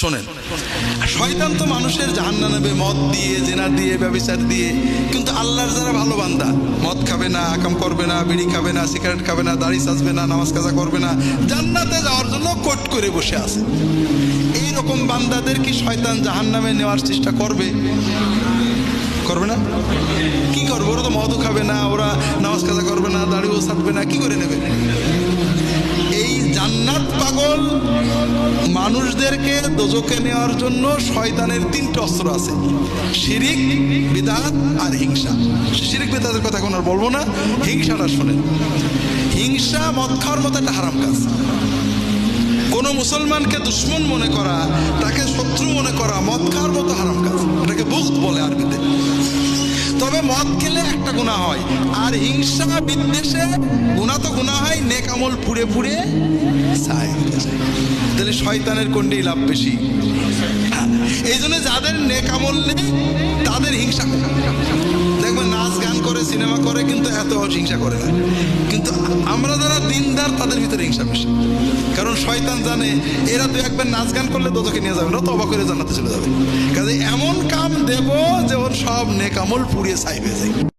শোনেন, শয়তান তো মানুষের জাহান্নামে নেবে মদ দিয়ে, জেনা দিয়ে, ব্যভিচার দিয়ে। কিন্তু আল্লাহর যারা ভালো বান্দা, মদ খাবে না, আকাম করবে না, বিড়ি খাবে না, সিগারেট খাবে না, দাড়ি সাজবে না, নামাজ কাজা করবে না, জান্নাতে যাওয়ার জন্য কোট করে বসে আছে, এইরকম বান্দাদের কি শয়তান জাহান্নামে নেওয়ার চেষ্টা করবে? করবে না? কি করবে? ওরা তো মদও খাবে না, ওরা নামাজ কাজা করবে না, দাড়িও ছাড়বে না, কি করে নেবে? এই জান্নাত পাগল মানুষদেরকে দোজখে নেওয়ার জন্য শয়তানের তিনটে অস্ত্র আছে: শিরিক, বিদআত আর হিংসা। শিরিক বিদআতের কথা এখন আর বলবো না, হিংসাটা শোনেন। হিংসা মদ খাওয়ার মতো একটা হারাম কাজ। কোনো মুসলমানকে দুশ্মন মনে করা, তাকে শত্রু মনে করা মদ খাওয়ার মতো হারাম কাজ। এটাকে বুগত বলে আরবিতে। তবে মদ খেলে একটা গুনাহ হয়, আর হিংসা বিদ্বেষে গুনাহ তো গুনাহ হয়, নেক আমল পুড়ে পুড়ে ছাই হয়ে যায়। তাহলে শয়তানের কোনটাই লাভ বেশি? এই জন্য যাদের নেক আমল নেই তাদের হিংসা দেখবেন, নাচ গান করে, সিনেমা করে, কিন্তু এত হিংসা করে না। কিন্তু আমরা যারা দিনদার তাদের ভিতরে হিংসা বেশি, কারণ শয়তান জানে এরা তো একবার নাচ গান করলে দোজখে নিয়ে যাবে, ওরা তওবা করে জান্নাতে চলে যাবে। কাজে এমন কাম দেব যে ওর সব নেক আমল পুড়িয়ে ছাই হয়ে যায়।